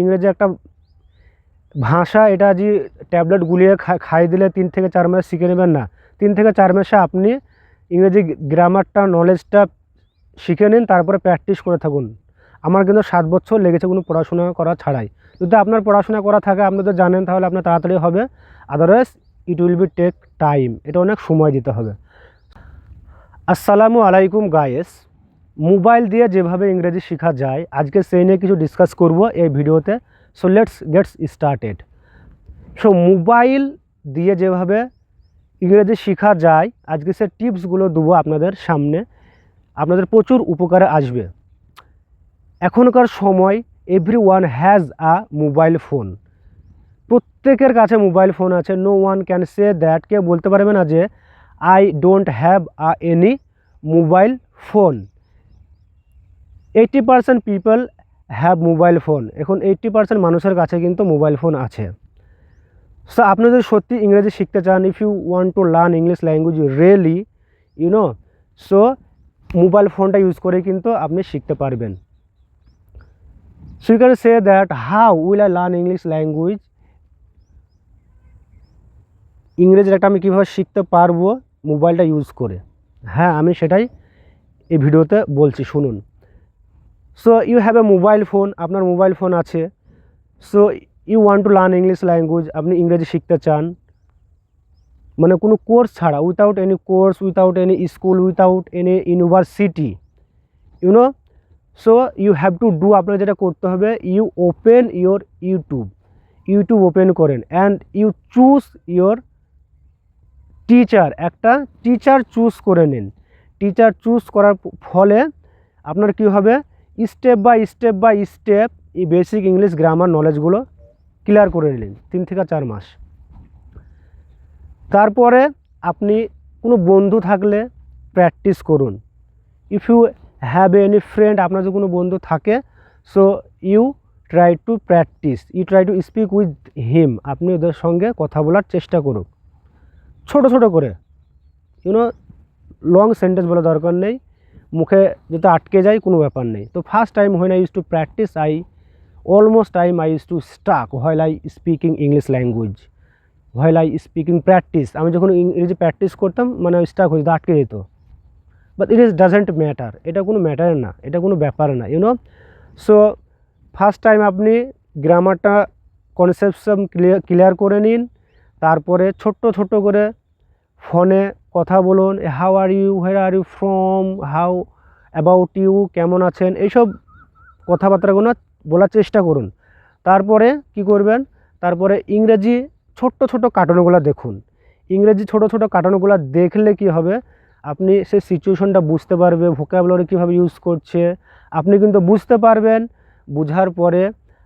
ইংরেজি একটা ভাষা, এটা যে ট্যাবলেট গুলিয়ে খাই দিলে 3 থেকে 4 মাস শিখে নেবেন না। 3 থেকে 4 মাসে আপনি ইংরেজি গ্রামারটা, নলেজটা শিখে নিন, তারপরে প্র্যাকটিস করে থাকুন। আমার কিন্তু 7 বছর লেগেছে কোনো পড়াশোনা করা ছাড়াই। যদি আপনার পড়াশোনা করা থাকে, আপনি তো জানেন, তাহলে আপনার তাড়াতাড়ি হবে। Otherwise it will be take time, এটা অনেক সময় দিতে হবে। আসসালামু আলাইকুম গাইস। মোবাইল দিয়ে যেভাবে ইংরেজি শেখা যায়, আজকে সেই নিয়ে কিছু ডিসকাস করব এই ভিডিওতে। So let's gets started. So mobile দিয়ে যেভাবে ইংরেজি শেখা যায়, আজকে সে টিপসগুলো দেবো আপনাদের সামনে, আপনাদের প্রচুর উপকারে আসবে। এখনকার সময় everyone has a mobile phone. প্রত্যেকের কাছে মোবাইল ফোন আছে। No one can say that, কে বলতে পারবে না যে I don't have any mobile phone. 80% people have mobile phone. এখন 80% মানুষের কাছে কিন্তু মোবাইল ফোন আছে। সো আপনি যদি সত্যি ইংরেজি শিখতে চান, if you want to learn English language really, so mobile ফোনটা ইউজ করে কিন্তু আপনি শিখতে পারবেন। So you can say that how will I learn English language. ইংরেজির একটা আমি কীভাবে শিখতে পারবো মোবাইলটা ইউজ করে। হ্যাঁ, আমি সেটাই এই ভিডিওতে বলছি, শুনুন। So you have a mobile phone, আপনার মোবাইল ফোন আছে। So you want to learn English language, আপনি ইংরেজি শিখতে চান, মানে কোনো কোর্স ছাড়া, without any course, without any school, without any university, so you have to do, আপনার যেটা করতে হবে, you open your YouTube open করেন, and you choose your teacher. একটা টিচার চুজ করে নিন। টিচার চুজ করার ফলে আপনার কি হবে, স্টেপ বাই স্টেপ এই বেসিক ইংলিশ গ্রামার নলেজগুলো ক্লিয়ার করে নিলেন 3 থেকে 4 মাস। তারপরে আপনি কোনো বন্ধু থাকলে প্র্যাকটিস করুন। If you have any friend, আপনার যদি কোনো বন্ধু থাকে, so you try to practice, you try to speak with him, আপনি ওদের সঙ্গে কথা বলার চেষ্টা করুন ছোট ছোট করে। লং সেন্টেন্স বলা দরকার নেই, মুখে যাতে আটকে যায় কোনো ব্যাপার নেই। তো first time when I use to practice, almost time I use to stuck while I speaking English language, while I speaking practice. আমি যখন ইংরেজি প্র্যাকটিস করতাম, মানে স্টাক হয়ে যেত, আটকে যেত। বাট ইট ডাজেন্ট ম্যাটার, এটা কোনো ম্যাটার না, এটা কোনো ব্যাপার না, সো ফার্স্ট টাইম আপনি গ্রামারটা কনসেপশন ক্লিয়ার করে নিন। তারপরে ছোট্ট ছোট্ট করে ফোনে কথা বলুন। How are you, where are you from, how about you, কেমন আছেন, এইসব কথাবার্তাগুলো বলার চেষ্টা করুন। তারপরে কি করবেন, তারপরে ইংরেজি ছোট্ট ছোট্ট কার্টুনগুলো দেখুন। ইংরেজি ছোট ছোট কার্টুনগুলো দেখলে কি হবে, আপনি সেই সিচুয়েশনটা বুঝতে পারবে, ভোকাবুলারি কীভাবে ইউজ করছে আপনি কিন্তু বুঝতে পারবেন। বুঝার পরে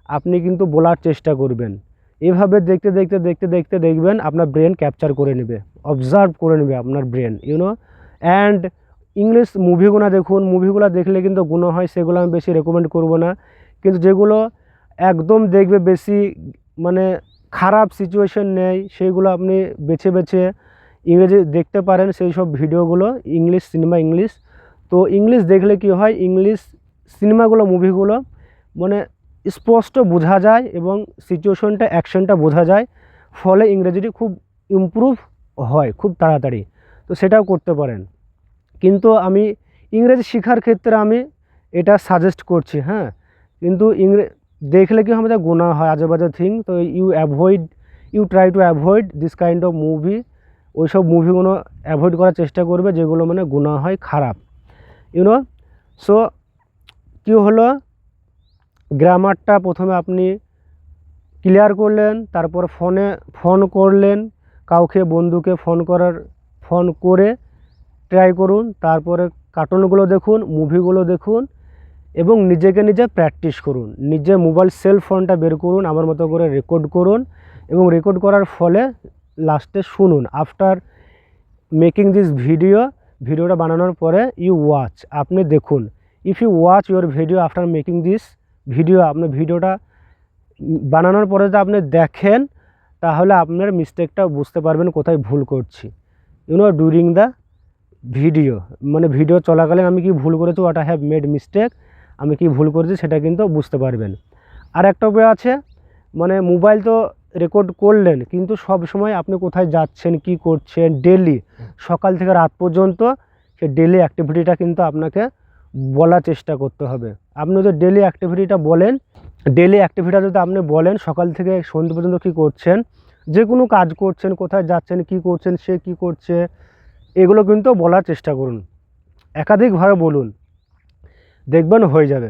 আপনি কিন্তু বলার চেষ্টা করবেন। এভাবে দেখতে দেখতে দেখতে দেখতে দেখবেন আপনার ব্রেন ক্যাপচার করে নেবে, অবজার্ভ করে নেবে আপনার ব্রেন, অ্যান্ড ইংলিশ মুভিগুলো দেখুন। মুভিগুলো দেখলে কিন্তু গুণ হয়, সেগুলো আমি বেশি রেকমেন্ড করব না। কিন্তু যেগুলো একদম দেখবে বেশি মানে খারাপ সিচুয়েশন নেই, সেইগুলো আপনি বেছে বেছে ইংরেজি দেখতে পারেন, সেই সব ভিডিওগুলো, ইংলিশ সিনেমা, ইংলিশ। তো ইংলিশ দেখলে কি হয়, ইংলিশ সিনেমাগুলো, মুভিগুলো মানে স্পষ্ট বোঝা যায় এবং সিচুয়েশনটা, অ্যাকশনটা বোঝা যায়, ফলে ইংরেজিটি খুব ইমপ্রুভ হয় খুব তাড়াতাড়ি। তো সেটাও করতে পারেন। কিন্তু আমি ইংরেজি শেখার ক্ষেত্রে আমি এটা সাজেস্ট করছি, হ্যাঁ। কিন্তু দেখলে কি আমাদের গুণা হয়, আজে বাজে থিং। তো you try to avoid this kind of movie. ওই সব মুভিগুলো অ্যাভয়েড করার চেষ্টা করবে যেগুলো মানে গুণা হয়, খারাপ। সো কী হলো, গ্রামারটা প্রথমে আপনি ক্লিয়ার করলেন, তারপর ফোন করলেন কাউকে, বন্ধুকে ফোন করে ট্রাই করুন। তারপরে কার্টুনগুলো দেখুন, মুভিগুলো দেখুন এবং নিজেকে নিজে প্র্যাকটিস করুন। নিজে মোবাইল সেল ফোনটা বের করুন, আমার মতো করে রেকর্ড করুন এবং রেকর্ড করার ফলে লাস্টে শুনুন। আফটার মেকিং দিস ভিডিওটা বানানোর পরে ইউ ওয়াচ, আপনি দেখুন। If you watch your video after making this আপনি ভিডিওটা বানানোর পরে যদি আপনি দেখেন, তাহলে আপনার মিস্টেকটা বুঝতে পারবেন কোথায় ভুল করছি। ডিউরিং দ্য ভিডিও, মানে ভিডিও চলাকালীন আমি কি ভুল করেছি, what I have made mistake, আমি কি ভুল করেছি সেটা কিন্তু বুঝতে পারবেন। আর একটা উপায় আছে, মানে মোবাইল তো রেকর্ড করলেন, কিন্তু সব সময় আপনি কোথায় যাচ্ছেন, কি করছেন, ডেলি সকাল থেকে রাত পর্যন্ত সে ডেলি অ্যাক্টিভিটিটা কিন্তু আপনাকে বলার চেষ্টা করতে হবে। আপনি যদি ডেলি অ্যাক্টিভিটিটা বলেন, ডেলি অ্যাক্টিভিটিটা যদি আপনি বলেন সকাল থেকে সন্ধ্যে পর্যন্ত কী করছেন, যে কোনো কাজ করছেন, কোথায় যাচ্ছেন, কি করছেন, সে কি করছে, এগুলো কিন্তু বলার চেষ্টা করুন, একাধিকভাবে বলুন, দেখবেন হয়ে যাবে।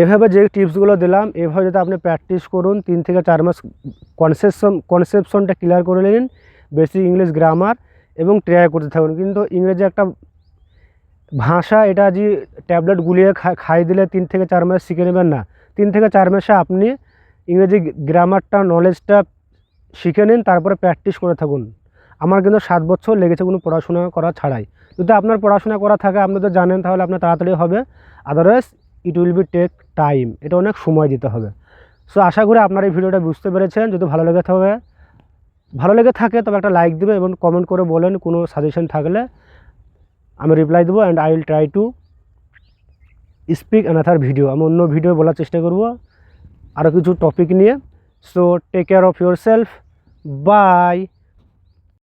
এভাবে যে টিপসগুলো দিলাম এভাবে যদি আপনি প্র্যাকটিস করুন 3 থেকে 4 মাস কনসেপশনটা ক্লিয়ার করে নিন, বেসিক ইংলিশ গ্রামার, এবং ট্রাই করতে থাকুন। কিন্তু ইংরেজি একটা ভাষা, এটা যে ট্যাবলেট গুলিয়ে খাই দিলে 3 থেকে 4 মাস শিখে নেবেন না। 3 থেকে 4 মাসে আপনি ইংরেজি গ্রামারটা, নলেজটা শিখে নিন, তারপরে প্র্যাকটিস করে থাকুন। আমার কিন্তু 7 বছর লেগেছে কোনো পড়াশোনা করা ছাড়াই। যদি আপনার পড়াশোনা করা থাকে, আপনি তো জানেন, তাহলে আপনার তাড়াতাড়ি হবে, otherwise it will be take time, এটা অনেক সময় দিতে হবে। সো আশা করি আপনার এই ভিডিওটা বুঝতে পেরেছেন। যদি ভালো লেগে থাকে তবে একটা লাইক দেবে এবং কমেন্ট করে বলেন কোনো সাজেশন থাকলে, আমি রিপ্লাই দেবো। And I will try to speak another video, আমি অন্য ভিডিও বলার চেষ্টা করব আরও কিছু টপিক নিয়ে। So take care of yourself, by.